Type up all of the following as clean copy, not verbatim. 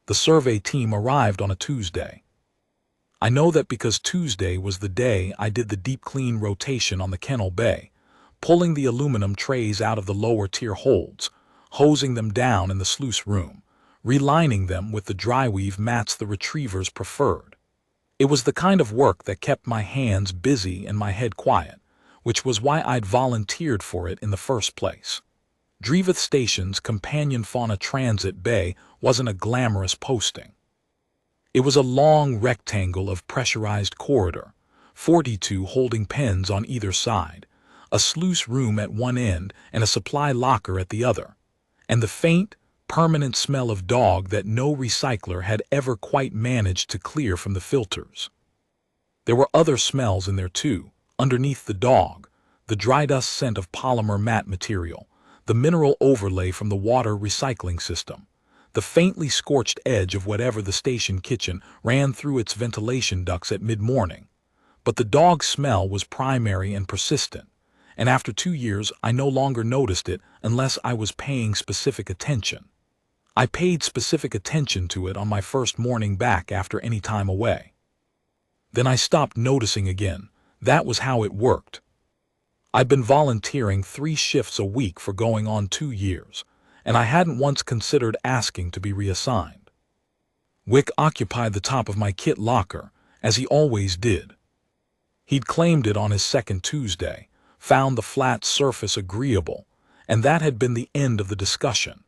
The survey team arrived on a Tuesday. I know that because Tuesday was the day I did the deep clean rotation on the kennel bay, pulling the aluminum trays out of the lower tier holds, hosing them down in the sluice room, relining them with the dryweave mats the retrievers preferred. It was the kind of work that kept my hands busy and my head quiet, which was why I'd volunteered for it in the first place. Drevith Station's companion fauna transit bay wasn't a glamorous posting. It was a long rectangle of pressurized corridor, 42 holding pens on either side, a sluice room at one end and a supply locker at the other, and the faint, permanent smell of dog that no recycler had ever quite managed to clear from the filters. There were other smells in there too, underneath the dog, the dry dust scent of polymer mat material, the mineral overlay from the water recycling system, the faintly scorched edge of whatever the station kitchen ran through its ventilation ducts at mid-morning. But the dog smell was primary and persistent, and after 2 years I no longer noticed it unless I was paying specific attention. I paid specific attention to it on my first morning back after any time away. Then I stopped noticing again. That was how it worked. I'd been volunteering 3 shifts a week for going on 2 years, and I hadn't once considered asking to be reassigned. Wick occupied the top of my kit locker, as he always did. He'd claimed it on his second Tuesday, found the flat surface agreeable, and that had been the end of the discussion.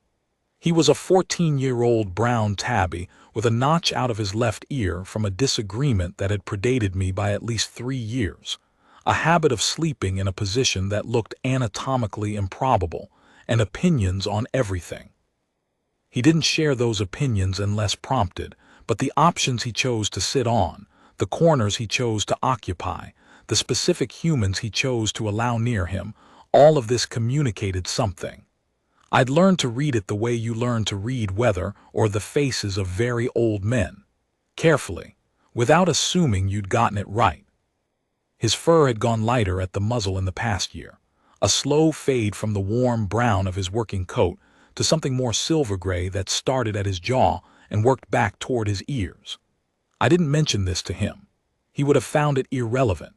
He was a 14-year-old brown tabby with a notch out of his left ear from a disagreement that had predated me by at least 3 years, a habit of sleeping in a position that looked anatomically improbable, and opinions on everything. He didn't share those opinions unless prompted, but the options he chose to sit on, the corners he chose to occupy, the specific humans he chose to allow near him, all of this communicated something. I'd learned to read it the way you learn to read weather or the faces of very old men, carefully, without assuming you'd gotten it right. His fur had gone lighter at the muzzle in the past year, a slow fade from the warm brown of his working coat to something more silver gray that started at his jaw and worked back toward his ears. I didn't mention this to him. He would have found it irrelevant.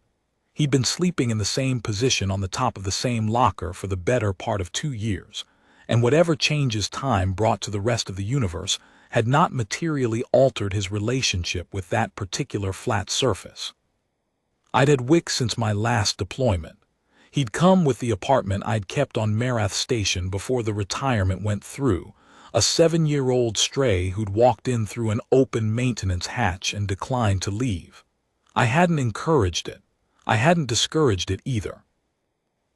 He'd been sleeping in the same position on the top of the same locker for the better part of 2 years, and whatever changes time brought to the rest of the universe had not materially altered his relationship with that particular flat surface. I'd had Wick since my last deployment. He'd come with the apartment I'd kept on Marath Station before the retirement went through, a 7-year-old stray who'd walked in through an open maintenance hatch and declined to leave. I hadn't encouraged it. I hadn't discouraged it either.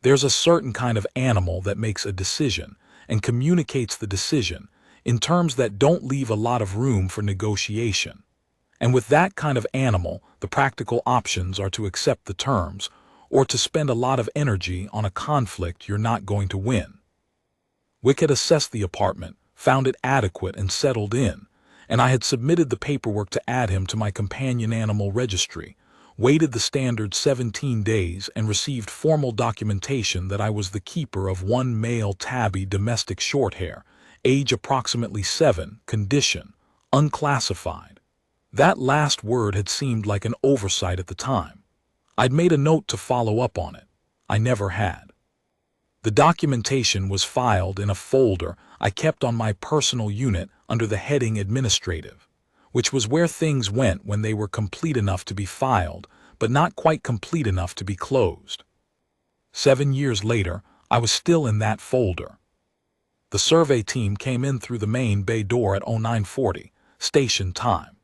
There's a certain kind of animal that makes a decision and communicates the decision in terms that don't leave a lot of room for negotiation. And with that kind of animal, the practical options are to accept the terms or to spend a lot of energy on a conflict you're not going to win. Wick had assessed the apartment, found it adequate and settled in, and I had submitted the paperwork to add him to my companion animal registry, waited the standard 17 days and received formal documentation that I was the keeper of 1 male tabby domestic shorthair, age approximately 7, condition, unclassified. That last word had seemed like an oversight at the time. I'd made a note to follow up on it. I never had. The documentation was filed in a folder I kept on my personal unit under the heading Administrative, which was where things went when they were complete enough to be filed, but not quite complete enough to be closed. 7 years later, I was still in that folder. The survey team came in through the main bay door at 0940, station time.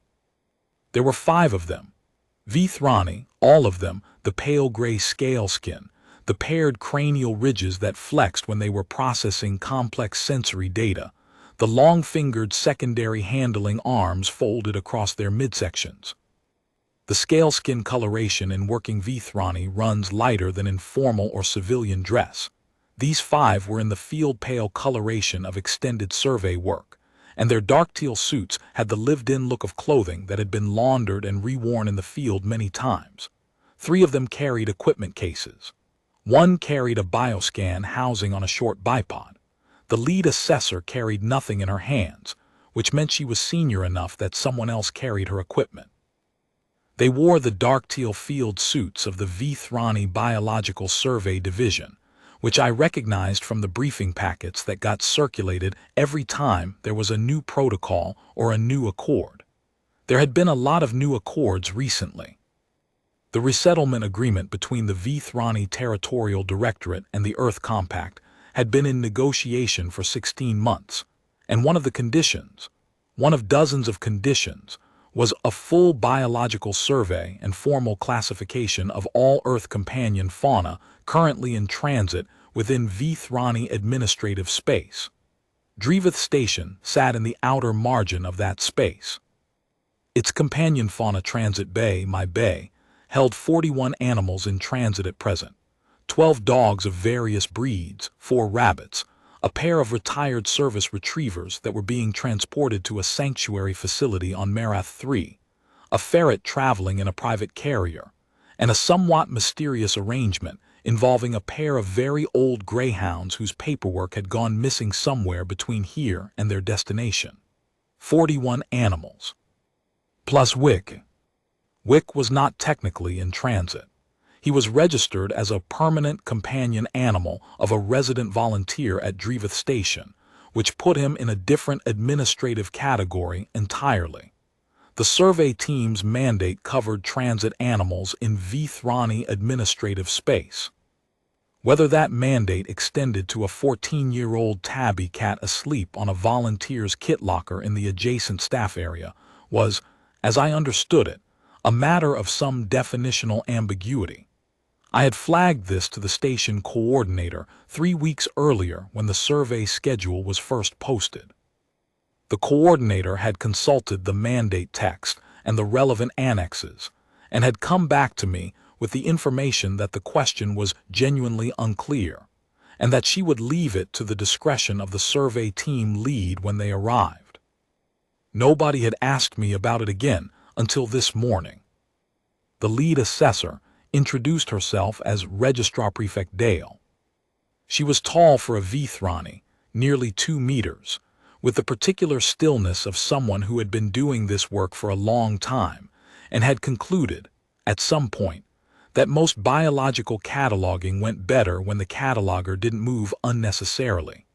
There were 5 of them. Vethrani, all of them, the pale gray scale skin, the paired cranial ridges that flexed when they were processing complex sensory data, the long-fingered secondary handling arms folded across their midsections. The scale skin coloration in working Vethrani runs lighter than in formal or civilian dress. These 5 were in the field pale coloration of extended survey work, and their dark teal suits had the lived-in look of clothing that had been laundered and reworn in the field many times. 3 of them carried equipment cases. 1 carried a bioscan housing on a short bipod. The lead assessor carried nothing in her hands, which meant she was senior enough that someone else carried her equipment. They wore the dark teal field suits of the Vethrani Biological Survey Division, which I recognized from the briefing packets that got circulated every time there was a new protocol or a new accord. There had been a lot of new accords recently. The resettlement agreement between the Vethrani Territorial Directorate and the Earth Compact had been in negotiation for 16 months, and one of the conditions, one of dozens of conditions, was a full biological survey and formal classification of all Earth companion fauna currently in transit within Vethrani administrative space. Driveth Station sat in the outer margin of that space. Its companion fauna transit bay, my bay, held 41 animals in transit at present, 12 dogs of various breeds, 4 rabbits, a pair of retired service retrievers that were being transported to a sanctuary facility on Marath 3, a ferret traveling in a private carrier, and a somewhat mysterious arrangement involving a pair of very old greyhounds whose paperwork had gone missing somewhere between here and their destination. 41 animals. Plus Wick. Wick was not technically in transit. He was registered as a permanent companion animal of a resident volunteer at Driveth Station, which put him in a different administrative category entirely. The survey team's mandate covered transit animals in Vethrani administrative space. Whether that mandate extended to a 14-year-old tabby cat asleep on a volunteer's kit locker in the adjacent staff area was, as I understood it, a matter of some definitional ambiguity. I had flagged this to the station coordinator 3 weeks earlier when the survey schedule was first posted. The coordinator had consulted the mandate text and the relevant annexes, and had come back to me with the information that the question was genuinely unclear, and that she would leave it to the discretion of the survey team lead when they arrived. Nobody had asked me about it again until this morning. The lead assessor introduced herself as Registrar Prefect Dale. She was tall for a Vethrani, nearly 2 meters, with the particular stillness of someone who had been doing this work for a long time and had concluded, at some point, that most biological cataloging went better when the cataloger didn't move unnecessarily.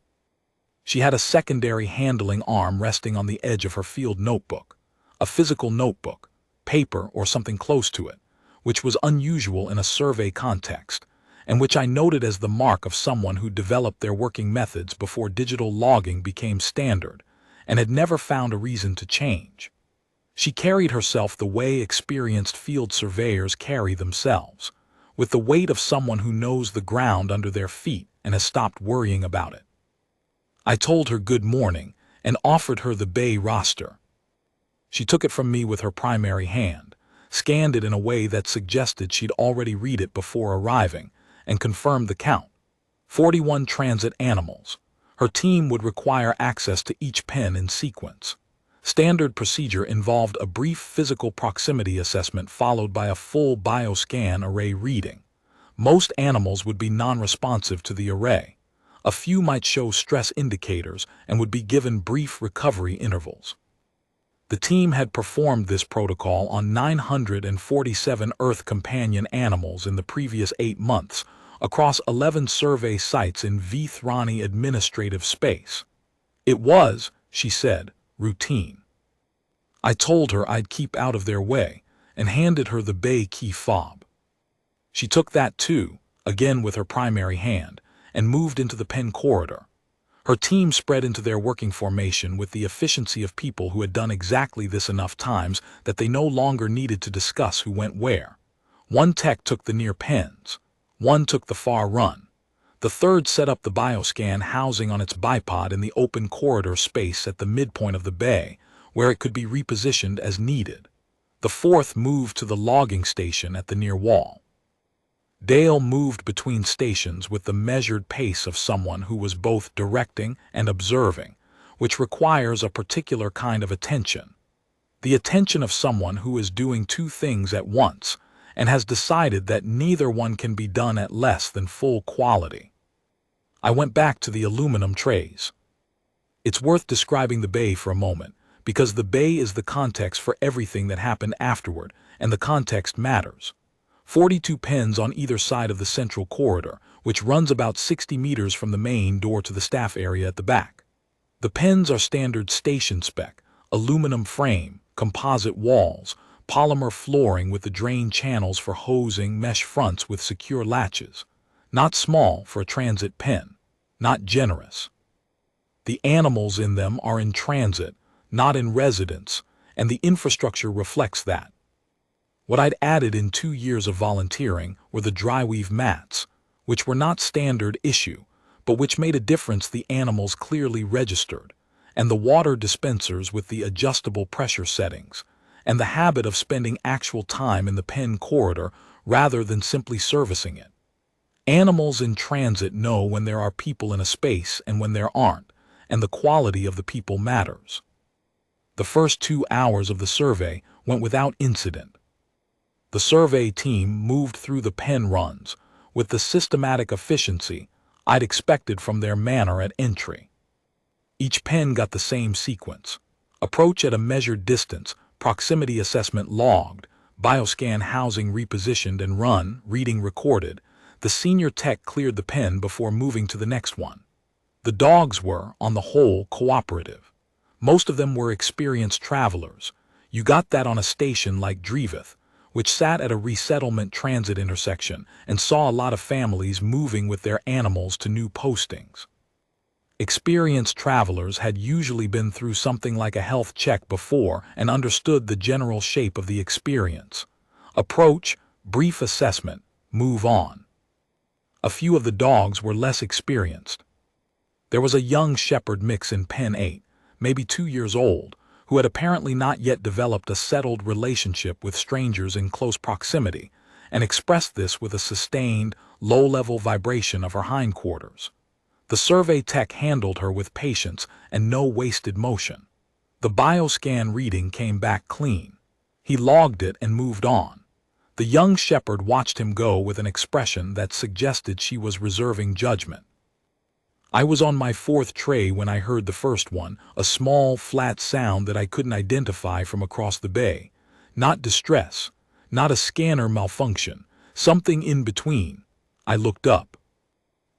She had a secondary handling arm resting on the edge of her field notebook, a physical notebook, paper or something close to it, which was unusual in a survey context, and which I noted as the mark of someone who developed their working methods before digital logging became standard, and had never found a reason to change. She carried herself the way experienced field surveyors carry themselves, with the weight of someone who knows the ground under their feet and has stopped worrying about it. I told her good morning and offered her the bay roster. She took it from me with her primary hand, scanned it in a way that suggested she'd already read it before arriving, and confirmed the count. 41 transit animals. Her team would require access to each pen in sequence. Standard procedure involved a brief physical proximity assessment followed by a full bioscan array reading. Most animals would be non-responsive to the array. A few might show stress indicators and would be given brief recovery intervals. The team had performed this protocol on 947 Earth companion animals in the previous 8 months, across 11 survey sites in Vethrani administrative space. It was, she said, routine. I told her I'd keep out of their way and handed her the bay key fob. She took that too, again with her primary hand, and moved into the pen corridor. Her team spread into their working formation with the efficiency of people who had done exactly this enough times that they no longer needed to discuss who went where. One tech took the near pens. One took the far run. The third set up the bioscan housing on its bipod in the open corridor space at the midpoint of the bay, where it could be repositioned as needed. The fourth moved to the logging station at the near wall. Dale moved between stations with the measured pace of someone who was both directing and observing, which requires a particular kind of attention. The attention of someone who is doing 2 things at once and has decided that neither one can be done at less than full quality. I went back to the aluminum trays. It's worth describing the bay for a moment, because the bay is the context for everything that happened afterward, and the context matters. 42 pens on either side of the central corridor, which runs about 60 meters from the main door to the staff area at the back. The pens are standard station spec, aluminum frame, composite walls, polymer flooring with the drain channels for hosing, mesh fronts with secure latches. Not small for a transit pen, not generous. The animals in them are in transit, not in residence, and the infrastructure reflects that. What I'd added in 2 years of volunteering were the dryweave mats, which were not standard issue, but which made a difference. The animals clearly registered, and the water dispensers with the adjustable pressure settings, and the habit of spending actual time in the pen corridor rather than simply servicing it. Animals in transit know when there are people in a space and when there aren't, and the quality of the people matters. The first 2 hours of the survey went without incident. The survey team moved through the pen runs with the systematic efficiency I'd expected from their manner at entry. Each pen got the same sequence: approach at a measured distance, proximity assessment logged, bioscan housing repositioned and run, reading recorded. The senior tech cleared the pen before moving to the next one. The dogs were, on the whole, cooperative. Most of them were experienced travelers. You got that on a station like Drevith, which sat at a resettlement transit intersection and saw a lot of families moving with their animals to new postings. Experienced travelers had usually been through something like a health check before and understood the general shape of the experience. Approach, brief assessment, move on. A few of the dogs were less experienced. There was a young shepherd mix in Pen 8, maybe 2 years old, who had apparently not yet developed a settled relationship with strangers in close proximity, and expressed this with a sustained, low-level vibration of her hindquarters. The survey tech handled her with patience and no wasted motion. The bioscan reading came back clean. He logged it and moved on. The young shepherd watched him go with an expression that suggested she was reserving judgment. I was on my 4th tray when I heard the first one, a small, flat sound that I couldn't identify from across the bay. Not distress, not a scanner malfunction, something in between. I looked up.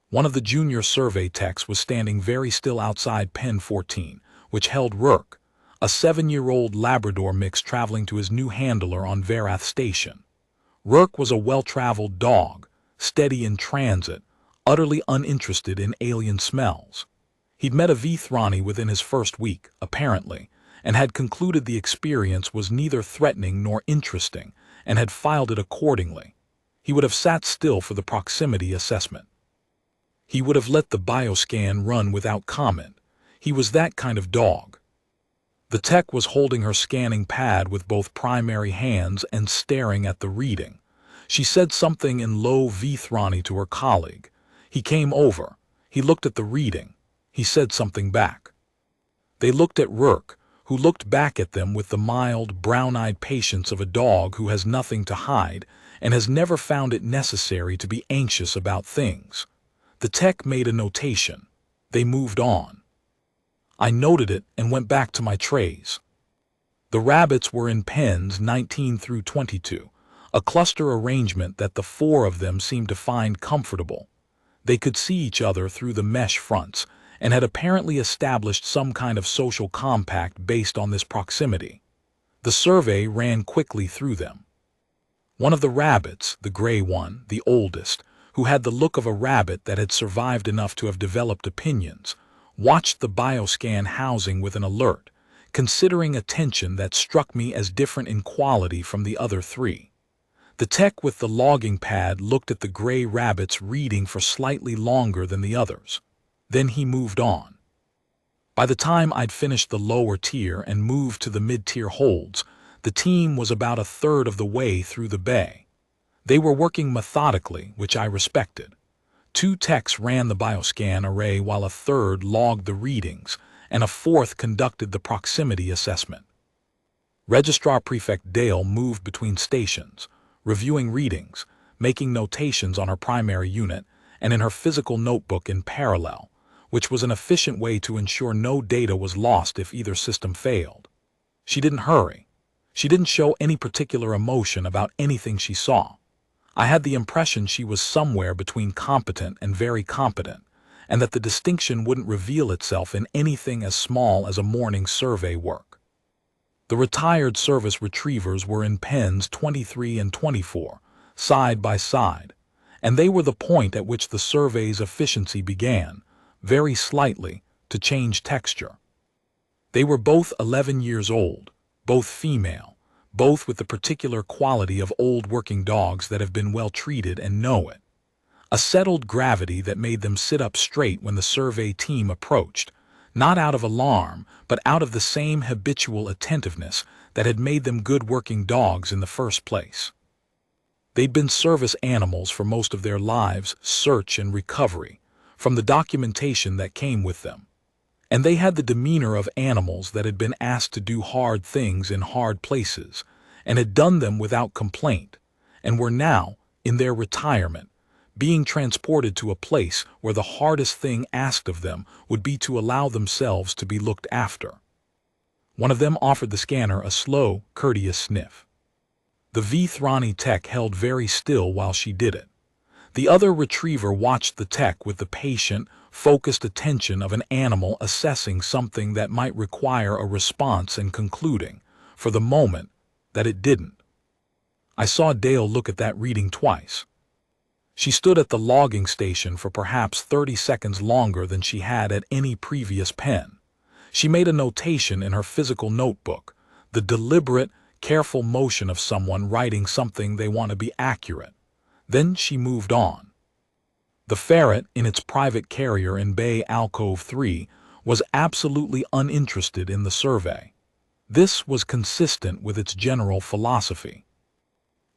One of the junior survey techs was standing very still outside Pen 14, which held Rourke, a 7-year-old Labrador mix traveling to his new handler on Verath Station. Rourke was a well-traveled dog, steady in transit, utterly uninterested in alien smells. He'd met a Vethrani within his first week, apparently, and had concluded the experience was neither threatening nor interesting, and had filed it accordingly. He would have sat still for the proximity assessment. He would have let the bioscan run without comment. He was that kind of dog. The tech was holding her scanning pad with both primary hands and staring at the reading. She said something in low Vethrani to her colleague. He came over. He looked at the reading. He said something back. They looked at Rourke, who looked back at them with the mild, brown-eyed patience of a dog who has nothing to hide and has never found it necessary to be anxious about things. The tech made a notation. They moved on. I noted it and went back to my trays. The rabbits were in pens 19 through 22, a cluster arrangement that the 4 of them seemed to find comfortable. They could see each other through the mesh fronts and had apparently established some kind of social compact based on this proximity. The survey ran quickly through them. One of the rabbits, the gray one, the oldest, who had the look of a rabbit that had survived enough to have developed opinions, watched the bioscan housing with an alert, considering attention that struck me as different in quality from the other 3. The tech with the logging pad looked at the gray rabbit's reading for slightly longer than the others. Then he moved on. By the time I'd finished the lower tier and moved to the mid-tier holds, the team was about a third of the way through the bay. They were working methodically, which I respected. 2 techs ran the bioscan array while a third logged the readings, and a 4th conducted the proximity assessment. Registrar Prefect Dale moved between stations, reviewing readings, making notations on her primary unit, and in her physical notebook in parallel, which was an efficient way to ensure no data was lost if either system failed. She didn't hurry. She didn't show any particular emotion about anything she saw. I had the impression she was somewhere between competent and very competent, and that the distinction wouldn't reveal itself in anything as small as a morning survey work. The retired service retrievers were in pens 23 and 24, side by side, and they were the point at which the survey's efficiency began, very slightly, to change texture. They were both 11 years old, both female, both with the particular quality of old working dogs that have been well treated and know it. A settled gravity that made them sit up straight when the survey team approached, not out of alarm, but out of the same habitual attentiveness that had made them good working dogs in the first place. They'd been service animals for most of their lives, search and recovery, from the documentation that came with them. And they had the demeanor of animals that had been asked to do hard things in hard places, and had done them without complaint, and were now, in their retirement, being transported to a place where the hardest thing asked of them would be to allow themselves to be looked after. One of them offered the scanner a slow, courteous sniff. The Vethrani tech held very still while she did it. The other retriever watched the tech with the patient, focused attention of an animal assessing something that might require a response and concluding, for the moment, that it didn't. I saw Dale look at that reading twice. She stood at the logging station for perhaps 30 seconds longer than she had at any previous pen. She made a notation in her physical notebook, the deliberate, careful motion of someone writing something they want to be accurate. Then she moved on. The ferret, in its private carrier in Bay Alcove 3, was absolutely uninterested in the survey. This was consistent with its general philosophy.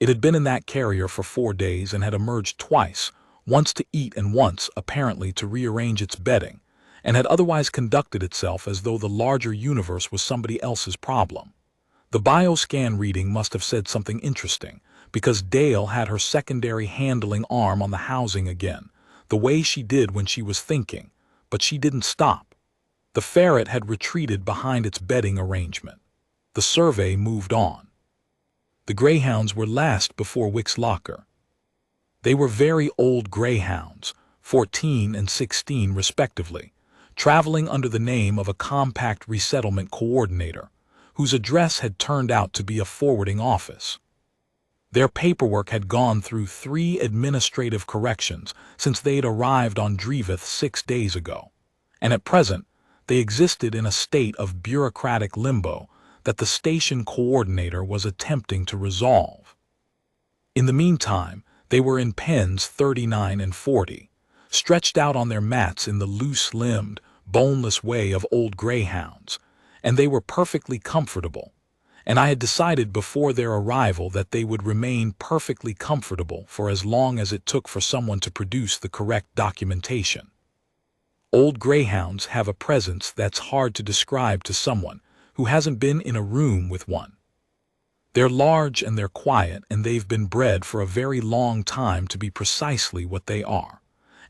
It had been in that carrier for 4 days and had emerged twice, once to eat and once, apparently, to rearrange its bedding, and had otherwise conducted itself as though the larger universe was somebody else's problem. The bioscan reading must have said something interesting, because Dale had her secondary handling arm on the housing again, the way she did when she was thinking, but she didn't stop. The ferret had retreated behind its bedding arrangement. The survey moved on. The greyhounds were last before Wick's locker. They were very old greyhounds, 14 and 16 respectively, traveling under the name of a compact resettlement coordinator, whose address had turned out to be a forwarding office. Their paperwork had gone through 3 administrative corrections since they'd arrived on Dreveth 6 days ago, and at present they existed in a state of bureaucratic limbo that the station coordinator was attempting to resolve. In the meantime, they were in pens 39 and 40, stretched out on their mats in the loose-limbed, boneless way of old greyhounds, and they were perfectly comfortable. And I had decided before their arrival that they would remain perfectly comfortable for as long as it took for someone to produce the correct documentation. Old greyhounds have a presence that's hard to describe to someone who hasn't been in a room with one. They're large and they're quiet, and they've been bred for a very long time to be precisely what they are.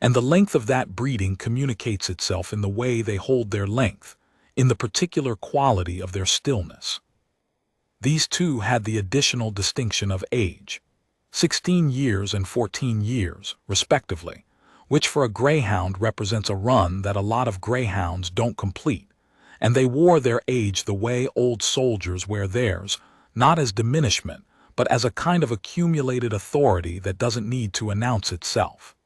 And the length of that breeding communicates itself in the way they hold their length, in the particular quality of their stillness. These two had the additional distinction of age, 16 years and 14 years, respectively, which for a greyhound represents a run that a lot of greyhounds don't complete, and they wore their age the way old soldiers wear theirs, not as diminishment, but as a kind of accumulated authority that doesn't need to announce itself.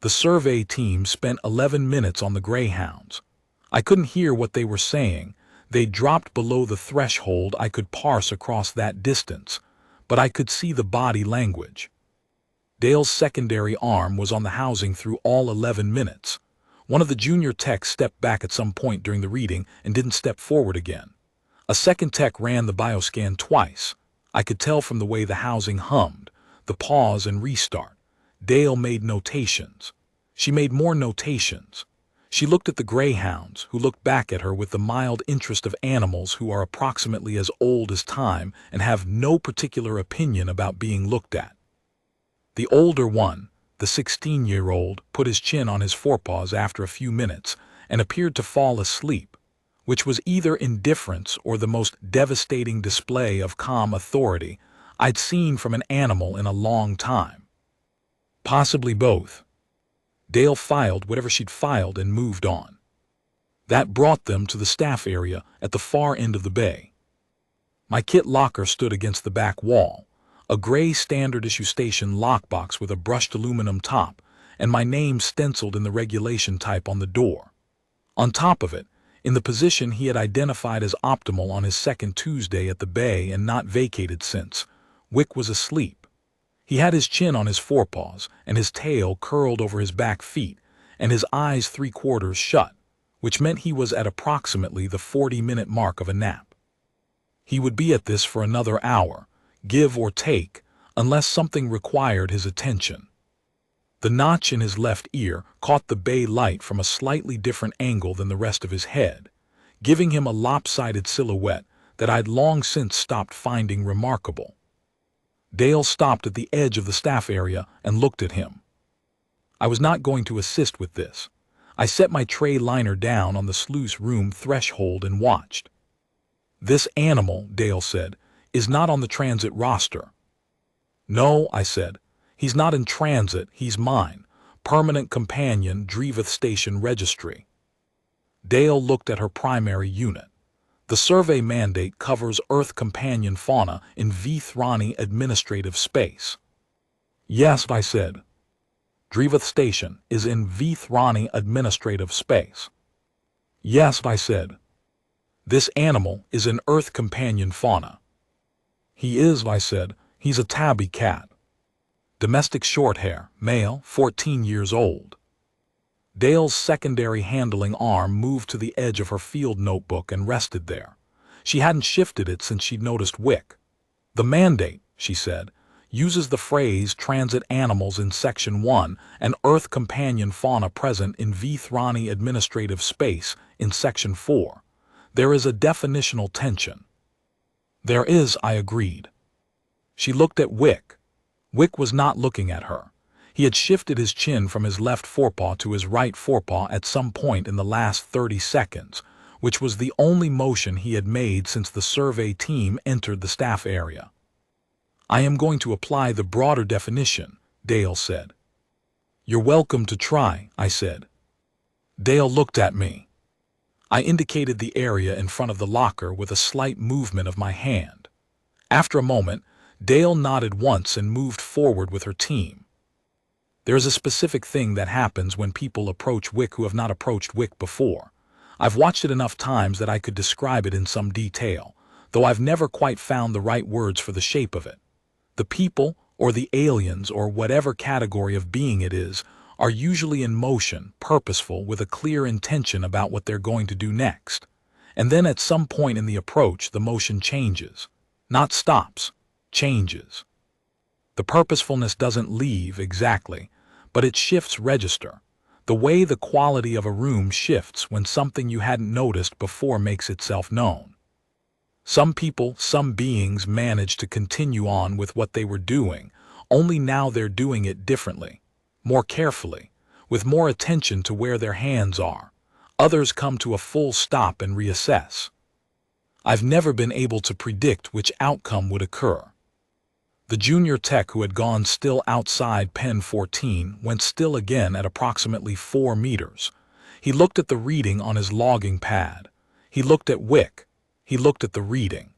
The survey team spent 11 minutes on the greyhounds. I couldn't hear what they were saying. They dropped below the threshold I could parse across that distance, but I could see the body language. Dale's secondary arm was on the housing through all 11 minutes. One of the junior techs stepped back at some point during the reading and didn't step forward again. A second tech ran the bioscan twice. I could tell from the way the housing hummed, the pause and restart. Dale made notations. She made more notations. She looked at the greyhounds, who looked back at her with the mild interest of animals who are approximately as old as time and have no particular opinion about being looked at. The older one, The 16-year-old put his chin on his forepaws after a few minutes and appeared to fall asleep, which was either indifference or the most devastating display of calm authority I'd seen from an animal in a long time. Possibly both. Dale filed whatever she'd filed and moved on. That brought them to the staff area at the far end of the bay. My kit locker stood against the back wall, a gray standard-issue station lockbox with a brushed aluminum top, and my name stenciled in the regulation type on the door. On top of it, in the position he had identified as optimal on his second Tuesday at the bay and not vacated since, Wick was asleep. He had his chin on his forepaws and his tail curled over his back feet and his eyes 3/4 shut, which meant he was at approximately the 40-minute mark of a nap. He would be at this for another hour, give or take, unless something required his attention. The notch in his left ear caught the bay light from a slightly different angle than the rest of his head, giving him a lopsided silhouette that I'd long since stopped finding remarkable. Dale stopped at the edge of the staff area and looked at him. I was not going to assist with this. I set my tray liner down on the sluice room threshold and watched. "This animal," Dale said, "is not on the transit roster." "No," I said. "He's not in transit, he's mine. Permanent companion, Dreveth Station Registry." Dale looked at her primary unit. "The survey mandate covers Earth companion fauna in Vethrani administrative space." "Yes," I said. "Dreveth Station is in Vethrani administrative space." "Yes," I said. "This animal is in Earth companion fauna." "He is," I said. "He's a tabby cat. Domestic shorthair, male, 14 years old." Dale's secondary handling arm moved to the edge of her field notebook and rested there. She hadn't shifted it since she'd noticed Wick. "The mandate," she said, "uses the phrase transit animals in Section 1 and Earth companion fauna present in Vethrani administrative space in Section 4. There is a definitional tension." "There is," I agreed. She looked at Wick. Wick was not looking at her. He had shifted his chin from his left forepaw to his right forepaw at some point in the last 30 seconds, which was the only motion he had made since the survey team entered the staff area. "I am going to apply the broader definition," Dale said. "You're welcome to try," I said. Dale looked at me. I indicated the area in front of the locker with a slight movement of my hand. After a moment, Dale nodded once and moved forward with her team. There is a specific thing that happens when people approach Wick who have not approached Wick before. I've watched it enough times that I could describe it in some detail, though I've never quite found the right words for the shape of it. The people, or the aliens, or whatever category of being it is, are usually in motion, purposeful, with a clear intention about what they're going to do next. And then at some point in the approach, the motion changes. Not stops, changes. The purposefulness doesn't leave exactly, but it shifts register. The way the quality of a room shifts when something you hadn't noticed before makes itself known. Some people, some beings manage to continue on with what they were doing, only now they're doing it differently, more carefully, with more attention to where their hands are. Others come to a full stop and reassess. I've never been able to predict which outcome would occur. The junior tech who had gone still outside Pen 14 went still again at approximately 4 meters. He looked at the reading on his logging pad. He looked at Wick. He looked at the reading.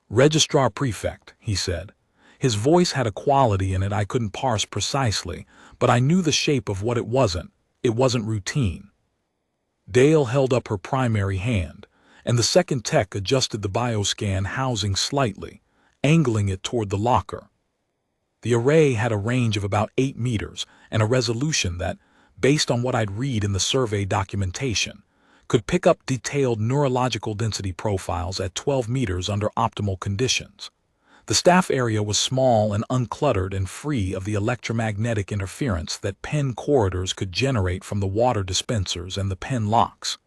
"Registrar Prefect," he said. His voice had a quality in it I couldn't parse precisely, but I knew the shape of what it wasn't. It wasn't routine. Dale held up her primary hand, and the second tech adjusted the bioscan housing slightly, angling it toward the locker. The array had a range of about 8 meters and a resolution that, based on what I'd read in the survey documentation, could pick up detailed neurological density profiles at 12 meters under optimal conditions. The staff area was small and uncluttered and free of the electromagnetic interference that pen corridors could generate from the water dispensers and the pen locks.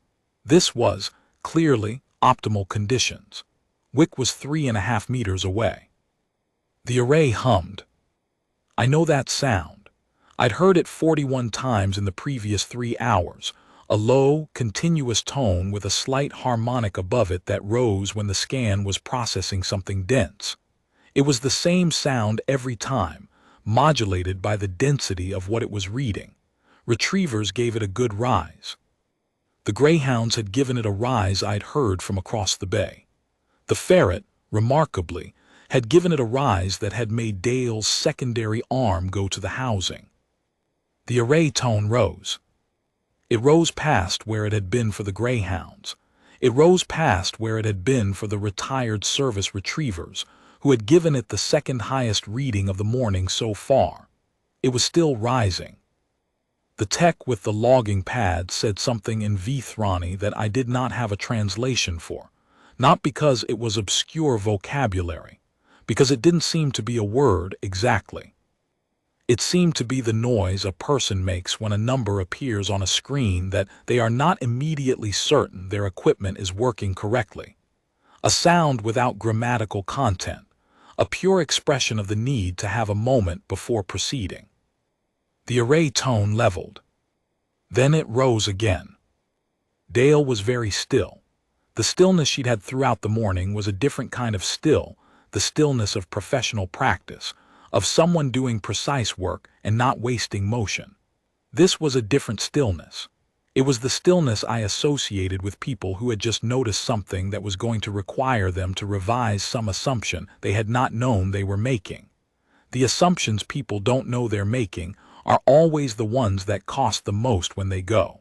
This was, clearly, optimal conditions. Wick was 3.5 meters away. The array hummed. I know that sound. I'd heard it 41 times in the previous 3 hours, a low, continuous tone with a slight harmonic above it that rose when the scan was processing something dense. It was the same sound every time, modulated by the density of what it was reading. Retrievers gave it a good rise. The greyhounds had given it a rise I'd heard from across the bay. The ferret, remarkably, had given it a rise that had made Dale's secondary arm go to the housing. The array tone rose. It rose past where it had been for the greyhounds. It rose past where it had been for the retired service retrievers, who had given it the second highest reading of the morning so far. It was still rising. The tech with the logging pad said something in Vethrani that I did not have a translation for, not because it was obscure vocabulary, because it didn't seem to be a word exactly. It seemed to be the noise a person makes when a number appears on a screen that they are not immediately certain their equipment is working correctly. A sound without grammatical content, a pure expression of the need to have a moment before proceeding. The array tone leveled. Then it rose again. Dale was very still. The stillness she'd had throughout the morning was a different kind of still, the stillness of professional practice, of someone doing precise work and not wasting motion. This was a different stillness. It was the stillness I associated with people who had just noticed something that was going to require them to revise some assumption they had not known they were making. The assumptions people don't know they're making are always the ones that cost the most when they go.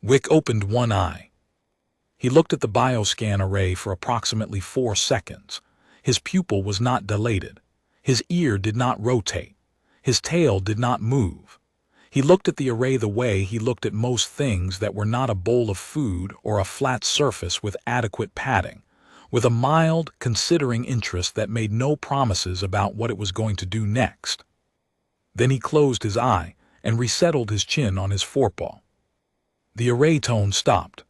Wick opened one eye. He looked at the bioscan array for approximately 4 seconds. His pupil was not dilated. His ear did not rotate. His tail did not move. He looked at the array the way he looked at most things that were not a bowl of food or a flat surface with adequate padding, with a mild, considering interest that made no promises about what it was going to do next. Then he closed his eye and resettled his chin on his forepaw. The array tone stopped.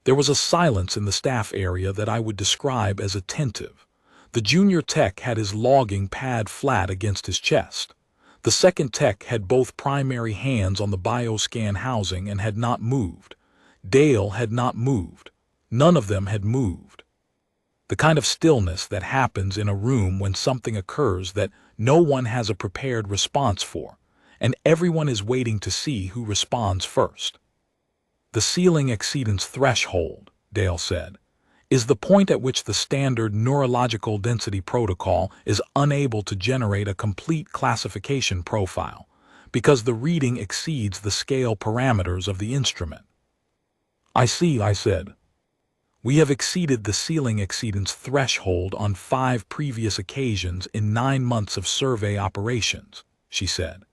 There was a silence in the staff area that I would describe as attentive. The junior tech had his logging pad flat against his chest. The second tech had both primary hands on the bioscan housing and had not moved. Dale had not moved. None of them had moved. The kind of stillness that happens in a room when something occurs that no one has a prepared response for, and everyone is waiting to see who responds first. The ceiling exceedance threshold, Dale said, is the point at which the standard neurological density protocol is unable to generate a complete classification profile because the reading exceeds the scale parameters of the instrument. I see, I said. We have exceeded the ceiling exceedance threshold on 5 previous occasions in 9 months of survey operations, she said.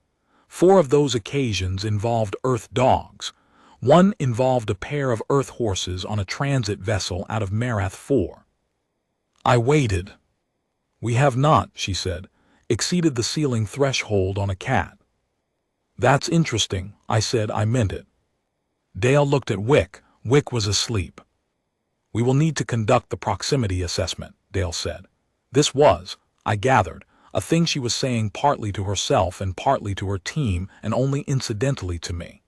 4 of those occasions involved Earth dogs. 1 involved a pair of Earth horses on a transit vessel out of Marath 4. I waited. We have not, she said, exceeded the ceiling threshold on a cat. That's interesting, I said. I meant it. Dale looked at Wick. Wick was asleep. We will need to conduct the proximity assessment, Dale said. This was, I gathered, a thing she was saying partly to herself and partly to her team and only incidentally to me.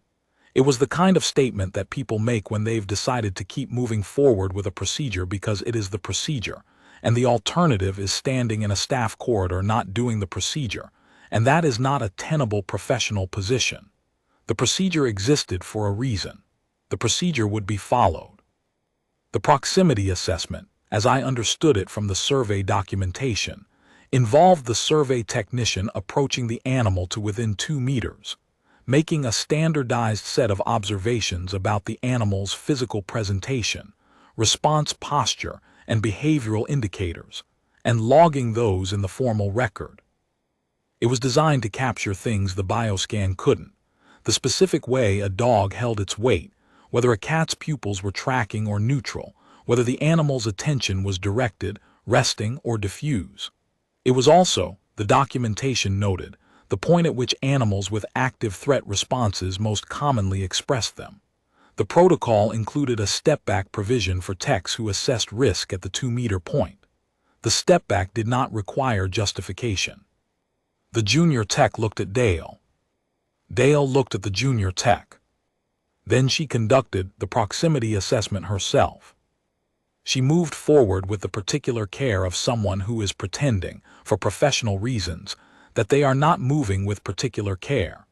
It was the kind of statement that people make when they've decided to keep moving forward with a procedure because it is the procedure, and the alternative is standing in a staff corridor not doing the procedure, and that is not a tenable professional position. The procedure existed for a reason. The procedure would be followed. The proximity assessment, as I understood it from the survey documentation, involved the survey technician approaching the animal to within 2 meters, making a standardized set of observations about the animal's physical presentation, response posture, and behavioral indicators, and logging those in the formal record. It was designed to capture things the bioscan couldn't: the specific way a dog held its weight, whether a cat's pupils were tracking or neutral, whether the animal's attention was directed, resting, or diffuse. It was also, the documentation noted, the point at which animals with active threat responses most commonly expressed them. The protocol included a step-back provision for techs who assessed risk at the 2-meter point. The step-back did not require justification. The junior tech looked at Dale. Dale looked at the junior tech. Then she conducted the proximity assessment herself. She moved forward with the particular care of someone who is pretending, for professional reasons, that they are not moving with particular care.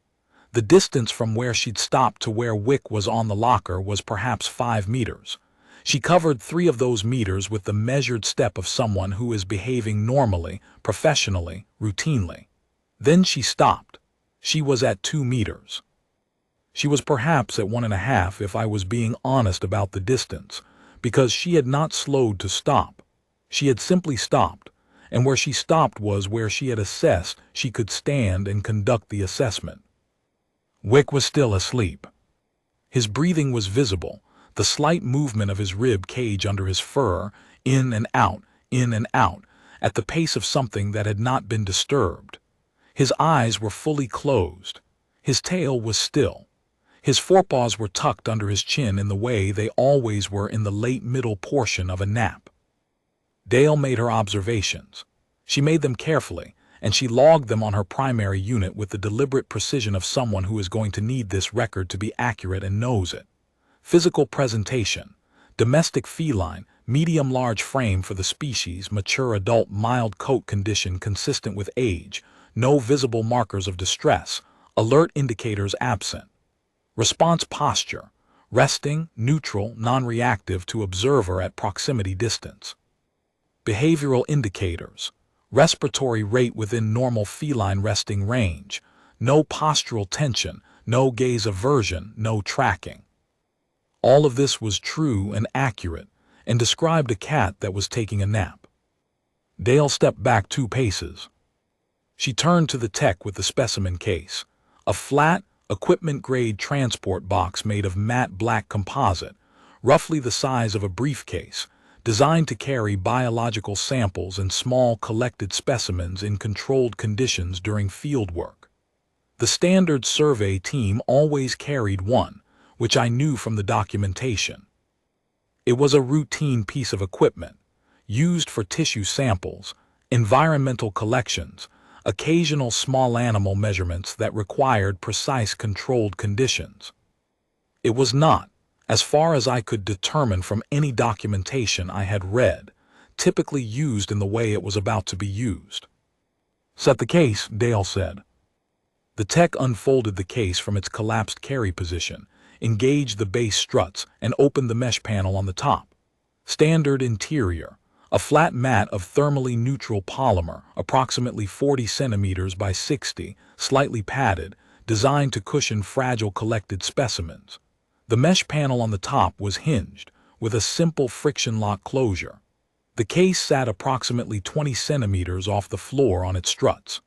The distance from where she'd stopped to where Wick was on the locker was perhaps 5 meters. She covered 3 of those meters with the measured step of someone who is behaving normally, professionally, routinely. Then she stopped. She was at 2 meters. She was perhaps at 1.5 if I was being honest about the distance, because she had not slowed to stop. She had simply stopped, and where she stopped was where she had assessed she could stand and conduct the assessment. Wick was still asleep. His breathing was visible, the slight movement of his rib cage under his fur, in and out, at the pace of something that had not been disturbed. His eyes were fully closed. His tail was still. His forepaws were tucked under his chin in the way they always were in the late middle portion of a nap. Dale made her observations. She made them carefully, and she logged them on her primary unit with the deliberate precision of someone who is going to need this record to be accurate and knows it. Physical presentation: domestic feline, medium-large frame for the species, mature adult, mild coat condition consistent with age, no visible markers of distress, alert indicators absent. Response posture: resting, neutral, non-reactive to observer at proximity distance. Behavioral indicators: respiratory rate within normal feline resting range, no postural tension, no gaze aversion, no tracking. All of this was true and accurate, and described a cat that was taking a nap. Dale stepped back 2 paces. She turned to the tech with the specimen case, a flat, equipment-grade transport box made of matte black composite, roughly the size of a briefcase, designed to carry biological samples and small collected specimens in controlled conditions during field work. The standard survey team always carried one, which I knew from the documentation. It was a routine piece of equipment, used for tissue samples, environmental collections, occasional small animal measurements that required precise controlled conditions. It was not, as far as I could determine from any documentation I had read, typically used in the way it was about to be used. "Set the case," Dale said. The tech unfolded the case from its collapsed carry position, engaged the base struts, and opened the mesh panel on the top. Standard interior: a flat mat of thermally neutral polymer, approximately 40 centimeters by 60, slightly padded, designed to cushion fragile collected specimens. The mesh panel on the top was hinged, with a simple friction lock closure. The case sat approximately 20 centimeters off the floor on its struts.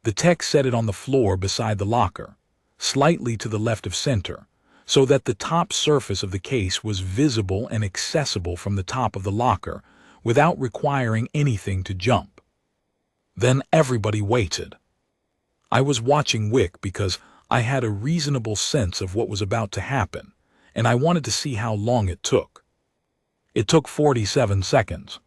The tech set it on the floor beside the locker, slightly to the left of center, so that the top surface of the case was visible and accessible from the top of the locker, without requiring anything to jump. Then everybody waited. I was watching Wick because I had a reasonable sense of what was about to happen, and I wanted to see how long it took. It took 47 seconds.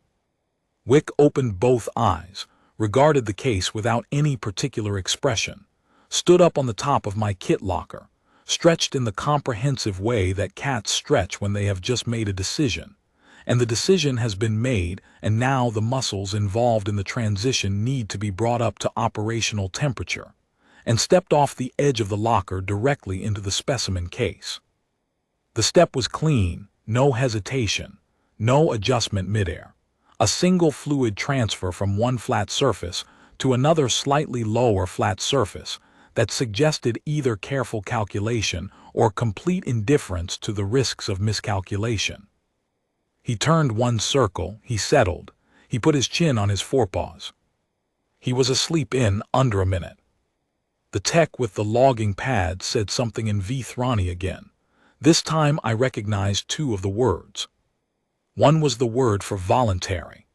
Wick opened both eyes, regarded the case without any particular expression, stood up on the top of my kit locker, stretched in the comprehensive way that cats stretch when they have just made a decision, and the decision has been made, and now the muscles involved in the transition need to be brought up to operational temperature, and stepped off the edge of the locker directly into the specimen case. The step was clean, no hesitation, no adjustment midair. A single fluid transfer from one flat surface to another slightly lower flat surface that suggested either careful calculation or complete indifference to the risks of miscalculation. He turned one circle, he settled, he put his chin on his forepaws. He was asleep in under a minute. The tech with the logging pad said something in Vethrani again. This time I recognized 2 of the words. One was the word for voluntary.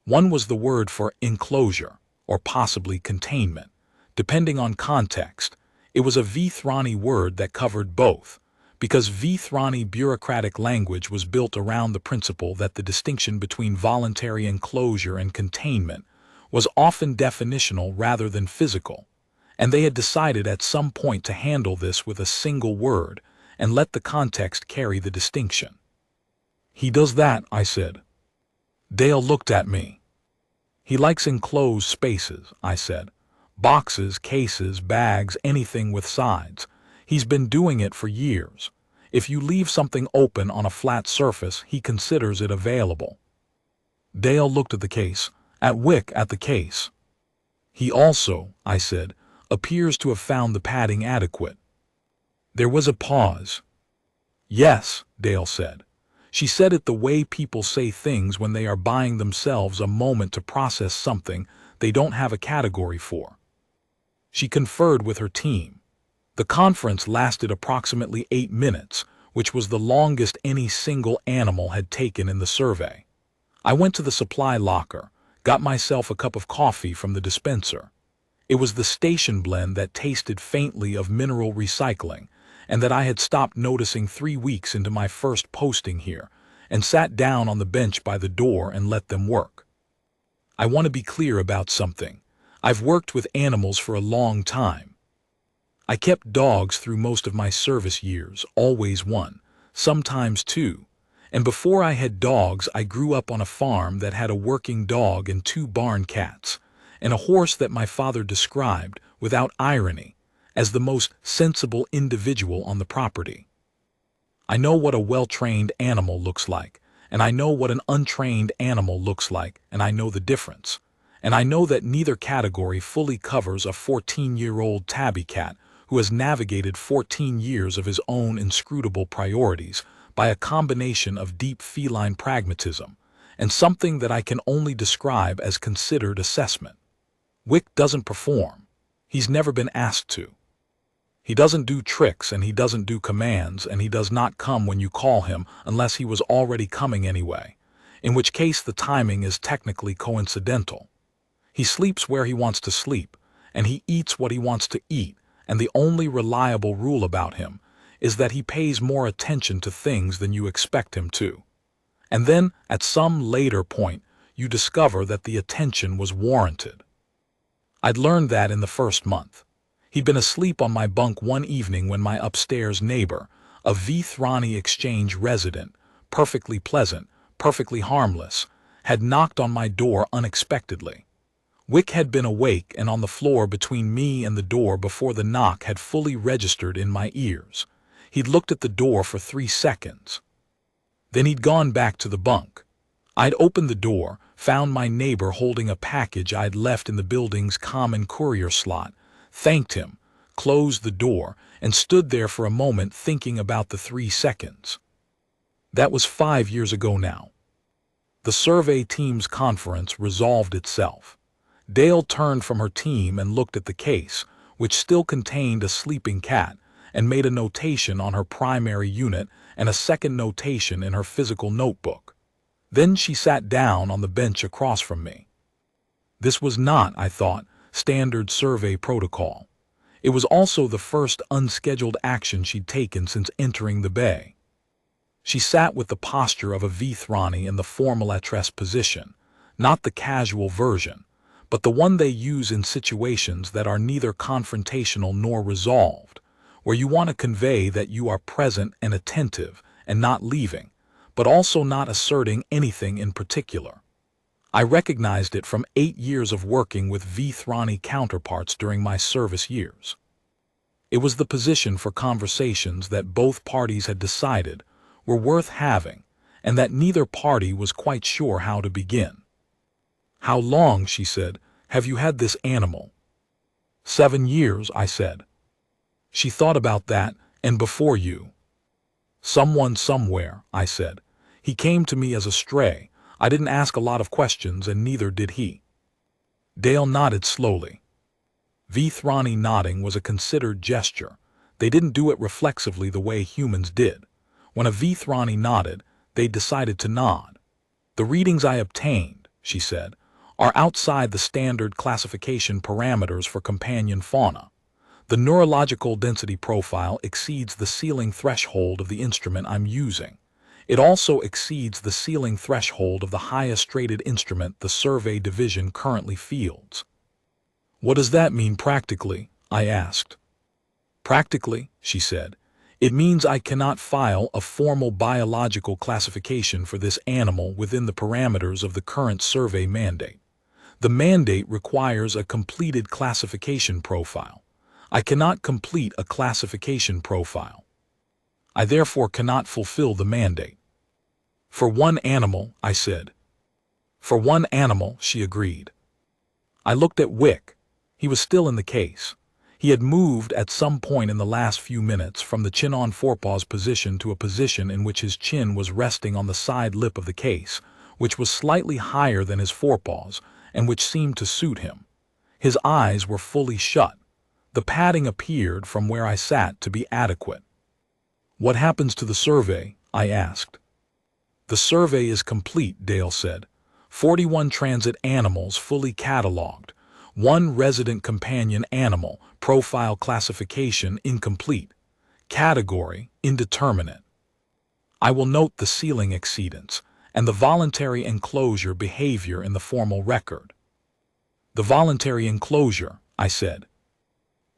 One was the word for enclosure, or possibly containment. Depending on context, it was a Vethrani word that covered both, because Vethrani bureaucratic language was built around the principle that the distinction between voluntary enclosure and containment was often definitional rather than physical, and they had decided at some point to handle this with a single word and let the context carry the distinction. "He does that," I said. Dale looked at me. "He likes enclosed spaces," I said. "Boxes, cases, bags, anything with sides. He's been doing it for years. If you leave something open on a flat surface, he considers it available." Dale looked at the case, at Wick at the case. "He also," I said, "appears to have found the padding adequate." There was a pause. "Yes," Dale said. She said it the way people say things when they are buying themselves a moment to process something they don't have a category for. She conferred with her team. The conference lasted approximately 8 minutes, which was the longest any single animal had taken in the survey. I went to the supply locker, got myself a cup of coffee from the dispenser. It was the station blend that tasted faintly of mineral recycling, and that I had stopped noticing 3 weeks into my first posting here, and sat down on the bench by the door and let them work. I want to be clear about something. I've worked with animals for a long time. I kept dogs through most of my service years, always one, sometimes two, and before I had dogs I grew up on a farm that had a working dog and 2 barn cats, and a horse that my father described, without irony, as the most sensible individual on the property. I know what a well-trained animal looks like, and I know what an untrained animal looks like, and I know the difference. And I know that neither category fully covers a 14-year-old tabby cat who has navigated 14 years of his own inscrutable priorities by a combination of deep feline pragmatism and something that I can only describe as considered assessment. Wick doesn't perform. He's never been asked to. He doesn't do tricks, and he doesn't do commands, and he does not come when you call him unless he was already coming anyway, in which case the timing is technically coincidental. He sleeps where he wants to sleep, and he eats what he wants to eat, and the only reliable rule about him is that he pays more attention to things than you expect him to. And then, at some later point, you discover that the attention was warranted. I'd learned that in the first month. He'd been asleep on my bunk one evening when my upstairs neighbor, a Vethrani exchange resident, perfectly pleasant, perfectly harmless, had knocked on my door unexpectedly. Wick had been awake and on the floor between me and the door before the knock had fully registered in my ears. He'd looked at the door for 3 seconds. Then he'd gone back to the bunk. I'd opened the door, found my neighbor holding a package I'd left in the building's common courier slot, thanked him, closed the door, and stood there for a moment thinking about the 3 seconds. That was 5 years ago now. The survey team's conference resolved itself. Dale turned from her team and looked at the case, which still contained a sleeping cat, and made a notation on her primary unit and a second notation in her physical notebook. Then she sat down on the bench across from me. This was not, I thought, standard survey protocol. It was also the first unscheduled action she'd taken since entering the bay. She sat with the posture of a Vethrani in the formalatresse position, not the casual version, but the one they use in situations that are neither confrontational nor resolved, where you want to convey that you are present and attentive and not leaving, but also not asserting anything in particular. I recognized it from 8 years of working with Vethrani counterparts during my service years. It was the position for conversations that both parties had decided were worth having, and that neither party was quite sure how to begin. "How long," she said, "have you had this animal?" 7 years, I said. She thought about that, and before you. "Someone somewhere," I said. "He came to me as a stray. I didn't ask a lot of questions, and neither did he." Dale nodded slowly. Vethrani nodding was a considered gesture. They didn't do it reflexively the way humans did. When a Vethrani nodded, they decided to nod. "The readings I obtained," she said, "are outside the standard classification parameters for companion fauna. The neurological density profile exceeds the ceiling threshold of the instrument I'm using. It also exceeds the ceiling threshold of the highest rated instrument the survey division currently fields." "What does that mean practically?" I asked. Practically, she said, it means I cannot file a formal biological classification for this animal within the parameters of the current survey mandate. The mandate requires a completed classification profile. I cannot complete a classification profile. I therefore cannot fulfill the mandate. For one animal, I said. For one animal, she agreed. I looked at Wick. He was still in the case. He had moved at some point in the last few minutes from the chin-on forepaws position to a position in which his chin was resting on the side lip of the case, which was slightly higher than his forepaws, and which seemed to suit him. His eyes were fully shut. The padding appeared from where I sat to be adequate. What happens to the survey? I asked. The survey is complete, Dale said. 41 transit animals fully catalogued. 1 resident companion animal, profile classification incomplete. Category indeterminate. I will note the ceiling exceedance and the voluntary enclosure behavior in the formal record. The voluntary enclosure, I said.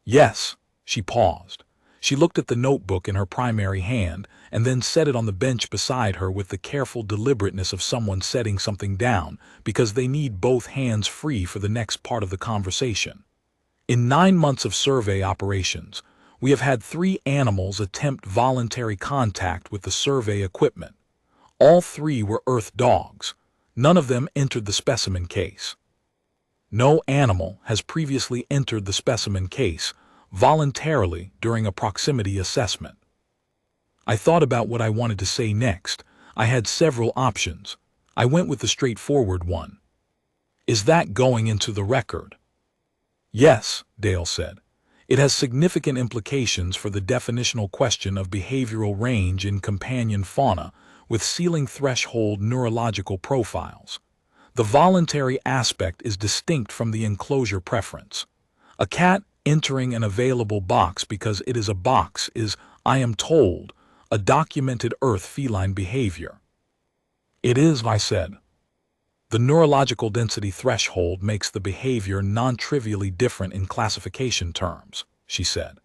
Yes, she paused. She looked at the notebook in her primary hand and then set it on the bench beside her with the careful deliberateness of someone setting something down because they need both hands free for the next part of the conversation. In 9 months of survey operations, we have had 3 animals attempt voluntary contact with the survey equipment. All 3 were earth dogs. None of them entered the specimen case. No animal has previously entered the specimen case voluntarily during a proximity assessment. I thought about what I wanted to say next. I had several options. I went with the straightforward one. Is that going into the record? Yes, Dale said. It has significant implications for the definitional question of behavioral range in companion fauna with ceiling threshold neurological profiles. The voluntary aspect is distinct from the enclosure preference. A cat entering an available box because it is a box is, I am told, a documented earth feline behavior. It is, I said. The neurological density threshold makes the behavior non-trivially different in classification terms, she said.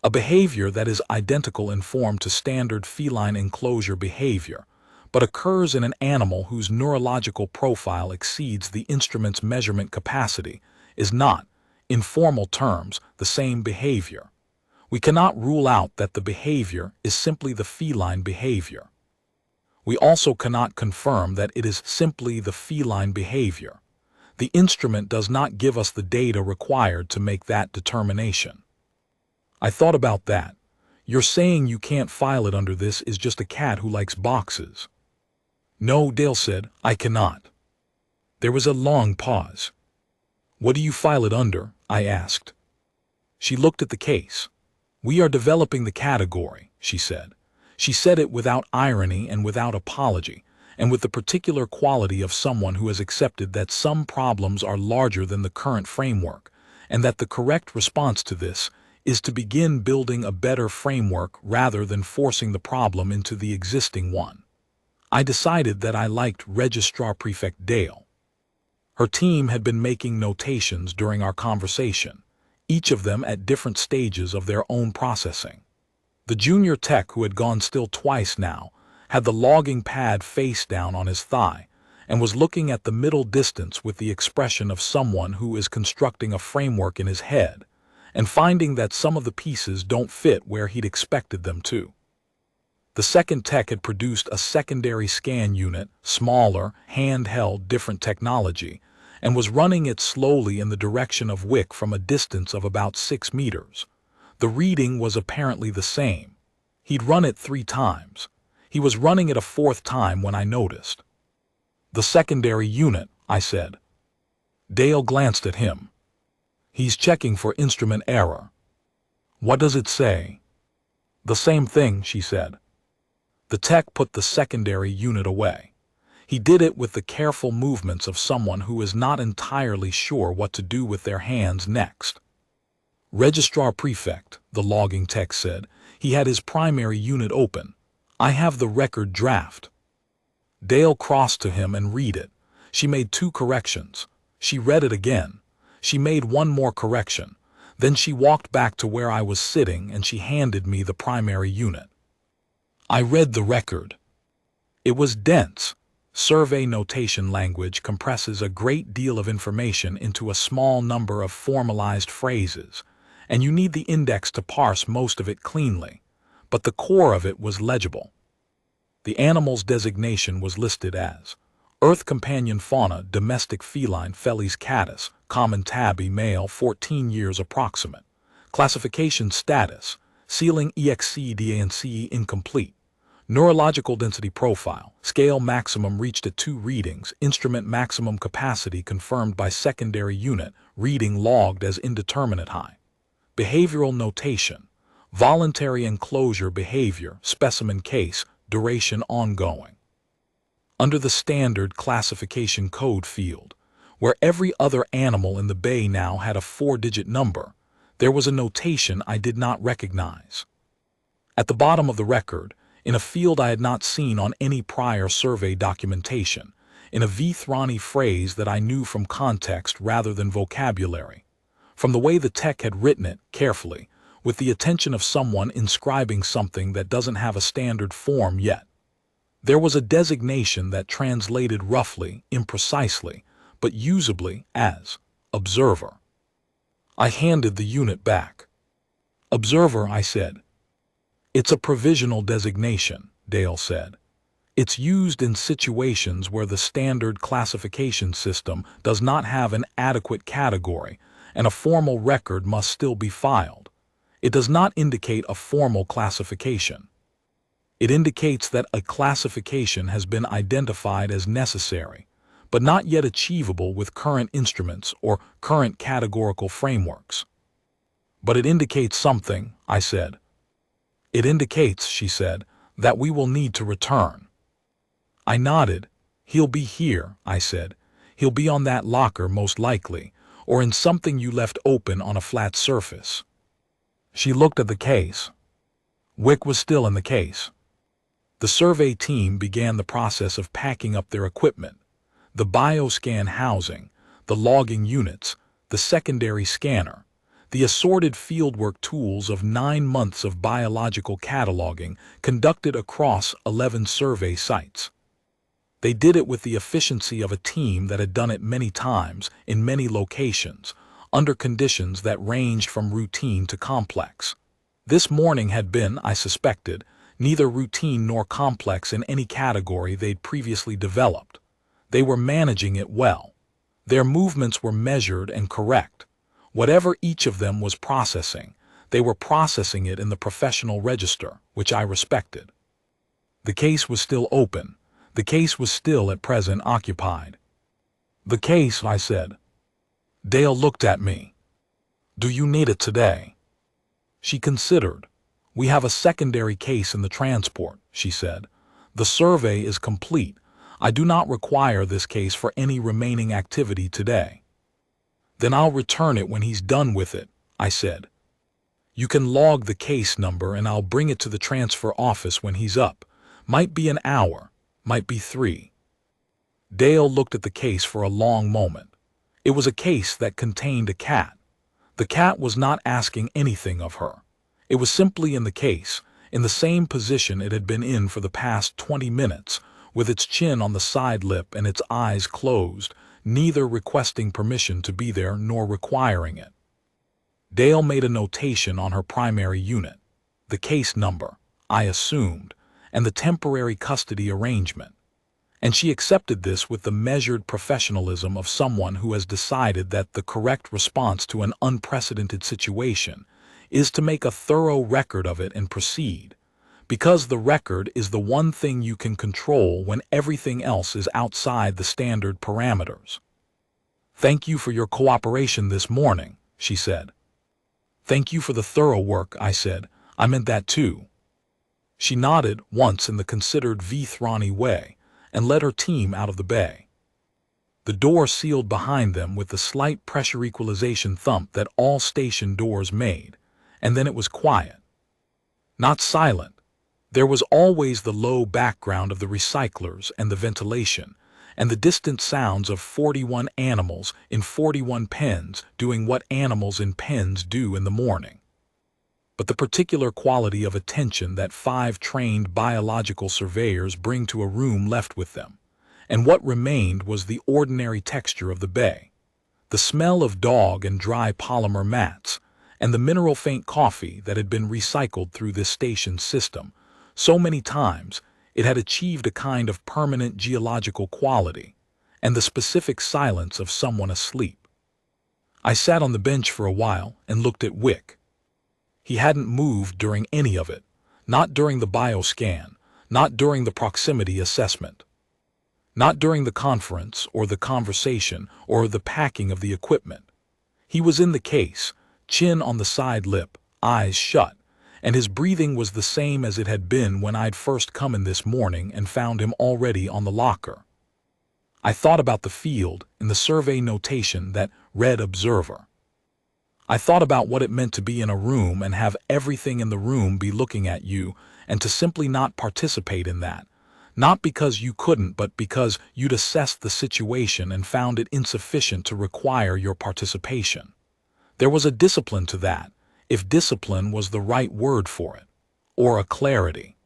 A behavior that is identical in form to standard feline enclosure behavior, but occurs in an animal whose neurological profile exceeds the instrument's measurement capacity, is not, in formal terms, the same behavior. We cannot rule out that the behavior is simply the feline behavior. We also cannot confirm that it is simply the feline behavior. The instrument does not give us the data required to make that determination. I thought about that. You're saying you can't file it under this is just a cat who likes boxes. No, Dale said, I cannot. There was a long pause. What do you file it under? I asked. She looked at the case. We are developing the category, she said. She said it without irony and without apology, and with the particular quality of someone who has accepted that some problems are larger than the current framework, and that the correct response to this is to begin building a better framework rather than forcing the problem into the existing one. I decided that I liked Registrar Prefect Dale. Her team had been making notations during our conversation, each of them at different stages of their own processing. The junior tech, who had gone still twice now, had the logging pad face down on his thigh and was looking at the middle distance with the expression of someone who is constructing a framework in his head and finding that some of the pieces don't fit where he'd expected them to. The second tech had produced a secondary scan unit, smaller, handheld, different technology, and was running it slowly in the direction of Wick from a distance of about 6 meters. The reading was apparently the same. He'd run it 3 times. He was running it a 4th time when I noticed. The secondary unit, I said. Dale glanced at him. He's checking for instrument error. What does it say? The same thing, she said. The tech put the secondary unit away. He did it with the careful movements of someone who is not entirely sure what to do with their hands next. Registrar Prefect, the logging tech said. He had his primary unit open. I have the record draft. Dale crossed to him and read it. She made 2 corrections. She read it again. She made 1 more correction. Then she walked back to where I was sitting and she handed me the primary unit. I read the record. It was dense. Survey notation language compresses a great deal of information into a small number of formalized phrases, and you need the index to parse most of it cleanly, but the core of it was legible. The animal's designation was listed as Earth companion fauna, domestic feline, Felis catus, common tabby, male, 14 years approximate. Classification status, ceiling EXC-DANC incomplete. Neurological density profile, scale maximum reached at 2 readings, instrument maximum capacity confirmed by secondary unit, reading logged as indeterminate high. Behavioral notation, voluntary enclosure behavior, specimen case, duration ongoing. Under the standard classification code field, where every other animal in the bay now had a 4-digit number, there was a notation I did not recognize. At the bottom of the record, in a field I had not seen on any prior survey documentation, in a Vethrani phrase that I knew from context rather than vocabulary, from the way the tech had written it carefully, with the attention of someone inscribing something that doesn't have a standard form yet. There was a designation that translated roughly, imprecisely, but usably as observer. I handed the unit back. Observer, I said. It's a provisional designation, Dale said. It's used in situations where the standard classification system does not have an adequate category and a formal record must still be filed. It does not indicate a formal classification. It indicates that a classification has been identified as necessary, but not yet achievable with current instruments or current categorical frameworks. But it indicates something, I said. It indicates, she said, that we will need to return. I nodded. He'll be here, I said. He'll be on that locker most likely, or in something you left open on a flat surface. She looked at the case. Wick was still in the case. The survey team began the process of packing up their equipment, the bioscan housing, the logging units, the secondary scanner, the assorted fieldwork tools of 9 months of biological cataloging conducted across 11 survey sites. They did it with the efficiency of a team that had done it many times in many locations, under conditions that ranged from routine to complex. This morning had been, I suspected, neither routine nor complex in any category they'd previously developed. They were managing it well. Their movements were measured and correct. Whatever each of them was processing, they were processing it in the professional register, which I respected. The case was still open. The case was still at present occupied. The case, I said. Dale looked at me. Do you need it today? She considered. We have a secondary case in the transport, she said. The survey is complete. I do not require this case for any remaining activity today. Then I'll return it when he's done with it, I said. You can log the case number and I'll bring it to the transfer office when he's up. Might be an hour, might be 3. Dale looked at the case for a long moment. It was a case that contained a cat. The cat was not asking anything of her. It was simply in the case, in the same position it had been in for the past 20 minutes, with its chin on the side lip and its eyes closed, neither requesting permission to be there nor requiring it. Dale made a notation on her primary unit, the case number, I assumed, and the temporary custody arrangement, and she accepted this with the measured professionalism of someone who has decided that the correct response to an unprecedented situation is to make a thorough record of it and proceed, because the record is the one thing you can control when everything else is outside the standard parameters. Thank you for your cooperation this morning, she said. Thank you for the thorough work, I said. I meant that too. She nodded once in the considered Vethrani way and led her team out of the bay. The door sealed behind them with the slight pressure equalization thump that all station doors made, and then it was quiet. Not silent. There was always the low background of the recyclers and the ventilation, and the distant sounds of 41 animals in 41 pens doing what animals in pens do in the morning. But the particular quality of attention that 5 trained biological surveyors bring to a room left with them, and what remained was the ordinary texture of the bay, the smell of dog and dry polymer mats, and the mineral faint coffee that had been recycled through this station's system so many times it had achieved a kind of permanent geological quality, and the specific silence of someone asleep. I sat on the bench for a while and looked at Wick. He hadn't moved during any of it, not during the bioscan, not during the proximity assessment, not during the conference or the conversation or the packing of the equipment. He was in the case, chin on the side lip, eyes shut, and his breathing was the same as it had been when I'd first come in this morning and found him already on the locker. I thought about the field in the survey notation that read observer. I thought about what it meant to be in a room and have everything in the room be looking at you, and to simply not participate in that, not because you couldn't but because you'd assessed the situation and found it insufficient to require your participation. There was a discipline to that, if discipline was the right word for it, or a clarity.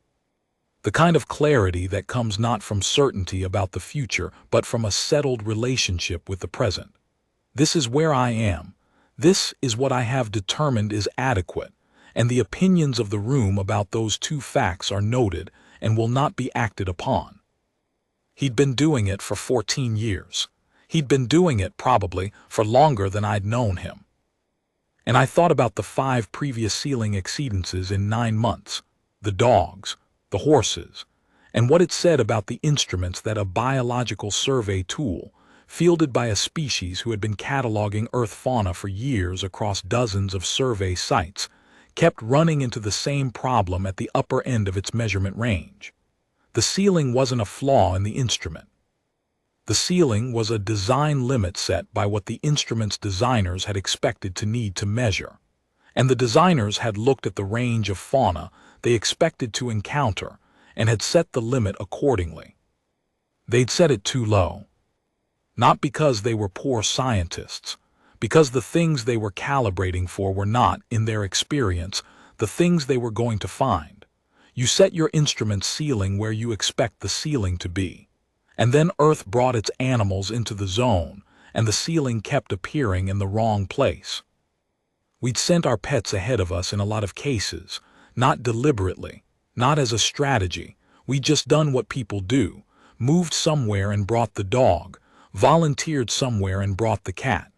The kind of clarity that comes not from certainty about the future but from a settled relationship with the present. This is where I am. This is what I have determined is adequate, and the opinions of the room about those 2 facts are noted and will not be acted upon. He'd been doing it for 14 years. He'd been doing it, probably, for longer than I'd known him. And I thought about the 5 previous ceiling exceedances in 9 months, the dogs, the horses, and what it said about the instruments that a biological survey tool, fielded by a species who had been cataloging Earth fauna for years across dozens of survey sites, kept running into the same problem at the upper end of its measurement range. The ceiling wasn't a flaw in the instrument. The ceiling was a design limit set by what the instrument's designers had expected to need to measure, and the designers had looked at the range of fauna they expected to encounter and had set the limit accordingly. They'd set it too low. Not because they were poor scientists, because the things they were calibrating for were not, in their experience, the things they were going to find. You set your instrument's ceiling where you expect the ceiling to be, and then Earth brought its animals into the zone, and the ceiling kept appearing in the wrong place. We'd sent our pets ahead of us in a lot of cases, not deliberately, not as a strategy. We'd just done what people do, moved somewhere and brought the dog, volunteered somewhere and brought the cat.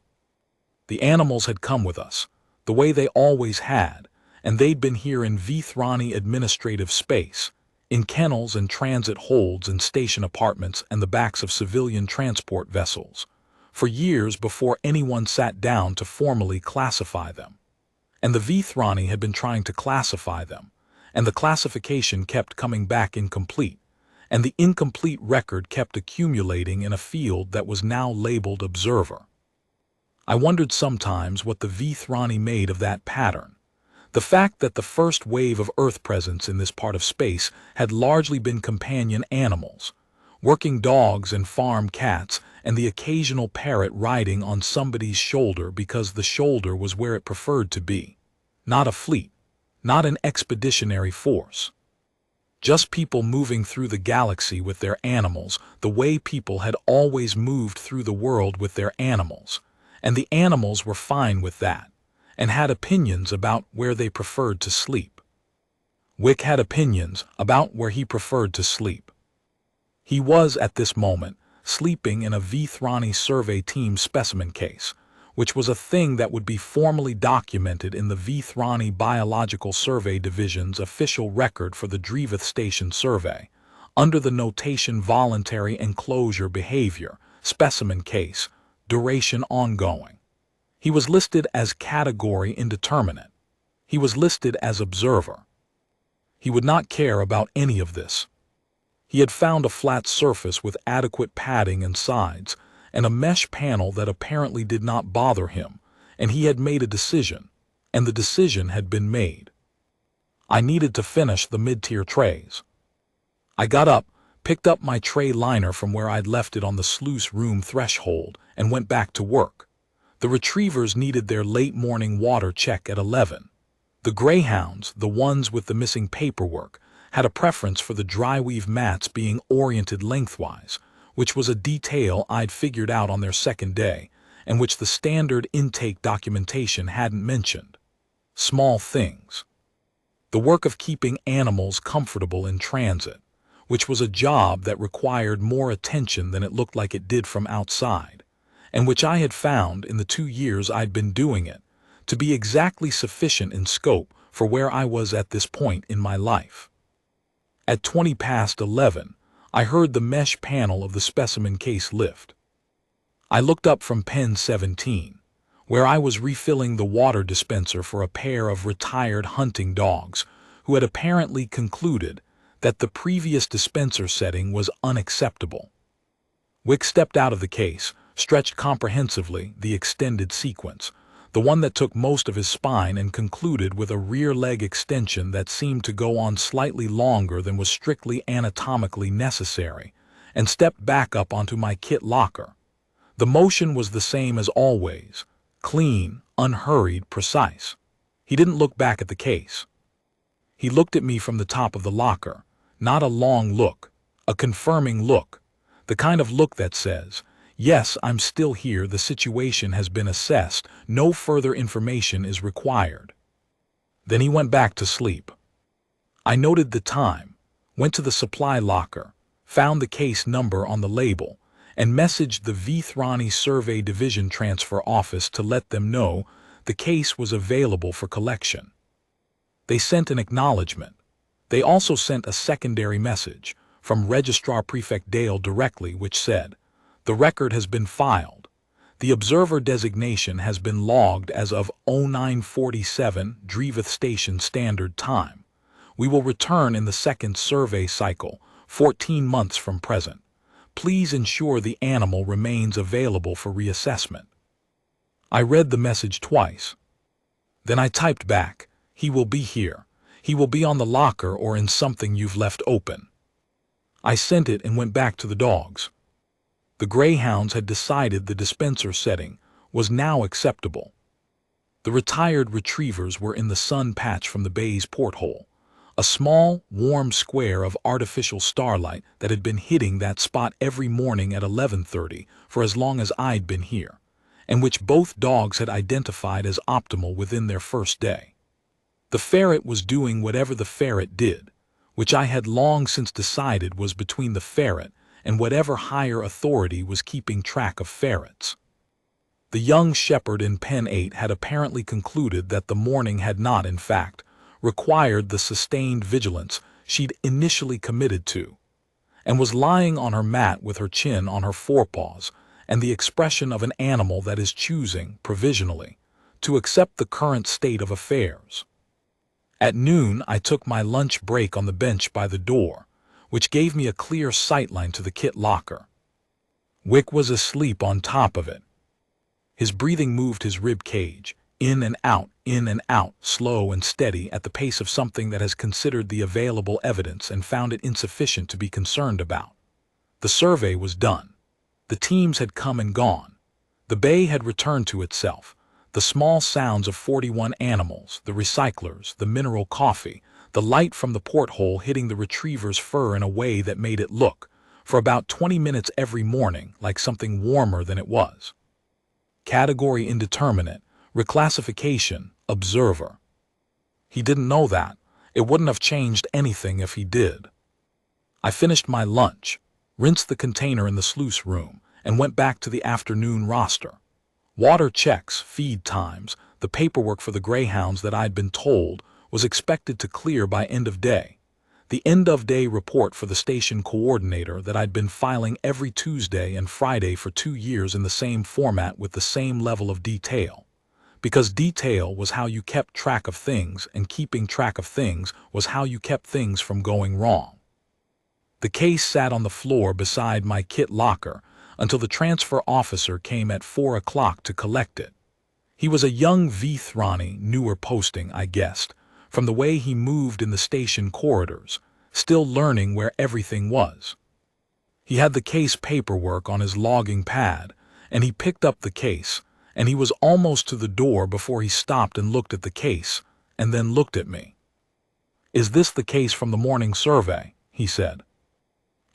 The animals had come with us, the way they always had, and they'd been here in Vethrani administrative space, in kennels and transit holds and station apartments and the backs of civilian transport vessels, for years before anyone sat down to formally classify them. And the Vethrani had been trying to classify them, and the classification kept coming back incomplete, and the incomplete record kept accumulating in a field that was now labeled observer. I wondered sometimes what the Vethrani made of that pattern. The fact that the first wave of Earth presence in this part of space had largely been companion animals, working dogs and farm cats, and the occasional parrot riding on somebody's shoulder because the shoulder was where it preferred to be. Not a fleet, not an expeditionary force. Just people moving through the galaxy with their animals, the way people had always moved through the world with their animals, and the animals were fine with that, and had opinions about where they preferred to sleep. Wick had opinions about where he preferred to sleep. He was, at this moment, sleeping in a Vethrani survey team specimen case, which was a thing that would be formally documented in the Vethrani Biological Survey Division's official record for the Drevith Station Survey, under the notation voluntary enclosure behavior, specimen case, duration ongoing. He was listed as category indeterminate. He was listed as observer. He would not care about any of this. He had found a flat surface with adequate padding and sides, and a mesh panel that apparently did not bother him, and he had made a decision, and the decision had been made. I needed to finish the mid-tier trays. I got up, picked up my tray liner from where I'd left it on the sluice room threshold, and went back to work. The retrievers needed their late morning water check at 11. The greyhounds, the ones with the missing paperwork, had a preference for the dryweave mats being oriented lengthwise, which was a detail I'd figured out on their second day, and which the standard intake documentation hadn't mentioned. Small things. The work of keeping animals comfortable in transit, which was a job that required more attention than it looked like it did from outside, and which I had found in the 2 years I'd been doing it to be exactly sufficient in scope for where I was at this point in my life. At 20 past 11, I heard the mesh panel of the specimen case lift. I looked up from pen 17, where I was refilling the water dispenser for a pair of retired hunting dogs who had apparently concluded that the previous dispenser setting was unacceptable. Wick stepped out of the case, stretched comprehensively the extended sequence, the one that took most of his spine, and concluded with a rear leg extension that seemed to go on slightly longer than was strictly anatomically necessary, and stepped back up onto my kit locker. The motion was the same as always, clean, unhurried, precise. He didn't look back at the case. He looked at me from the top of the locker, not a long look, a confirming look, the kind of look that says, "Yes, I'm still here, the situation has been assessed, no further information is required." Then he went back to sleep. I noted the time, went to the supply locker, found the case number on the label, and messaged the Vethrani Survey Division Transfer Office to let them know the case was available for collection. They sent an acknowledgement. They also sent a secondary message from Registrar Prefect Dale directly, which said, "The record has been filed. The observer designation has been logged as of 0947 Dreveth Station Standard Time. We will return in the second survey cycle, 14 months from present. Please ensure the animal remains available for reassessment." I read the message twice. Then I typed back, "He will be here. He will be on the locker or in something you've left open." I sent it and went back to the dogs. The greyhounds had decided the dispenser setting was now acceptable. The retired retrievers were in the sun patch from the bay's porthole, a small, warm square of artificial starlight that had been hitting that spot every morning at 11:30 for as long as I'd been here, and which both dogs had identified as optimal within their first day. The ferret was doing whatever the ferret did, which I had long since decided was between the ferret and whatever higher authority was keeping track of ferrets. The young shepherd in pen 8 had apparently concluded that the morning had not, in fact, required the sustained vigilance she'd initially committed to, and was lying on her mat with her chin on her forepaws and the expression of an animal that is choosing, provisionally, to accept the current state of affairs. At noon, I took my lunch break on the bench by the door, which gave me a clear sightline to the kit locker. Wick was asleep on top of it. His breathing moved his rib cage, in and out, slow and steady at the pace of something that has considered the available evidence and found it insufficient to be concerned about. The survey was done. The teams had come and gone. The bay had returned to itself. The small sounds of 41 animals, the recyclers, the mineral coffee, the light from the porthole hitting the retriever's fur in a way that made it look, for about 20 minutes every morning, like something warmer than it was. Category indeterminate, reclassification, observer. He didn't know that. It wouldn't have changed anything if he did. I finished my lunch, rinsed the container in the sluice room, and went back to the afternoon roster. Water checks, feed times, the paperwork for the greyhounds that I'd been told was expected to clear by end of day. The end of day report for the station coordinator that I'd been filing every Tuesday and Friday for 2 years in the same format with the same level of detail. Because detail was how you kept track of things, and keeping track of things was how you kept things from going wrong. The case sat on the floor beside my kit locker until the transfer officer came at 4 o'clock to collect it. He was a young Vethrani, newer posting, I guessed, from the way he moved in the station corridors, still learning where everything was. He had the case paperwork on his logging pad, and he picked up the case, and he was almost to the door before he stopped and looked at the case, and then looked at me. "Is this the case from the morning survey?" he said.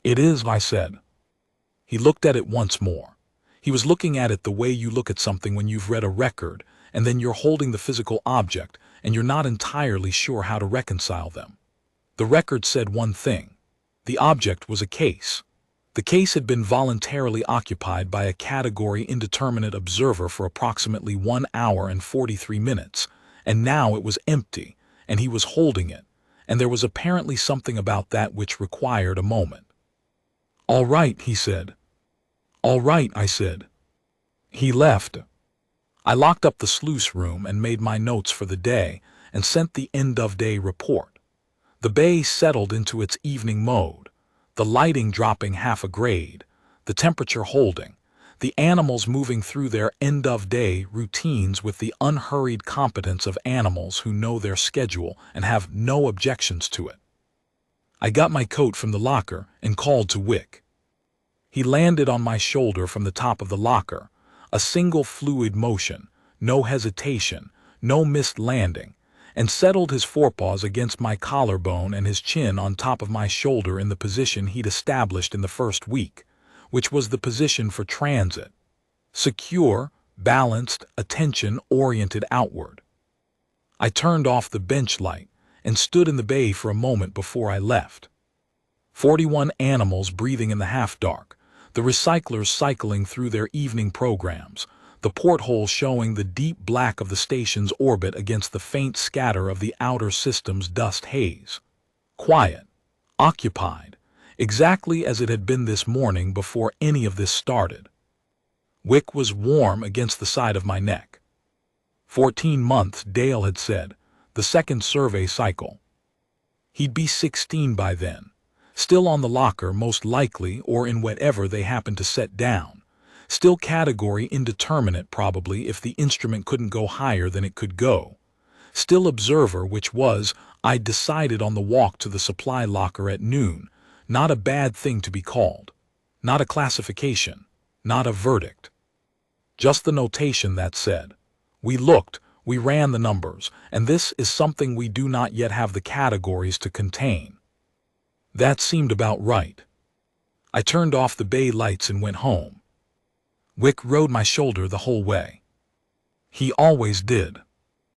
"It is," I said. He looked at it once more. He was looking at it the way you look at something when you've read a record, and then you're holding the physical object, and you're not entirely sure how to reconcile them. The record said one thing. The object was a case. The case had been voluntarily occupied by a category indeterminate observer for approximately 1 hour and 43 minutes, and now it was empty, and he was holding it, and there was apparently something about that which required a moment. "All right," he said. "All right," I said. He left. I locked up the sluice room and made my notes for the day and sent the end-of-day report. The bay settled into its evening mode, the lighting dropping half a grade, the temperature holding, the animals moving through their end-of-day routines with the unhurried competence of animals who know their schedule and have no objections to it. I got my coat from the locker and called to Wick. He landed on my shoulder from the top of the locker, a single fluid motion, no hesitation, no missed landing, and settled his forepaws against my collarbone and his chin on top of my shoulder in the position he'd established in the first week, which was the position for transit. Secure, balanced, attention-oriented outward. I turned off the bench light and stood in the bay for a moment before I left. 41 animals breathing in the half-dark, the recyclers cycling through their evening programs, the porthole showing the deep black of the station's orbit against the faint scatter of the outer system's dust haze. Quiet, occupied, exactly as it had been this morning before any of this started. Wick was warm against the side of my neck. 14 months, Dale had said, the second survey cycle. He'd be 16 by then, still on the locker most likely, or in whatever they happened to set down. Still category indeterminate probably if the instrument couldn't go higher than it could go. Still observer, which was, I'd decided on the walk to the supply locker at noon, not a bad thing to be called. Not a classification, not a verdict. Just the notation that said, we looked, we ran the numbers, and this is something we do not yet have the categories to contain. That seemed about right. I turned off the bay lights and went home. Wick rode my shoulder the whole way. He always did.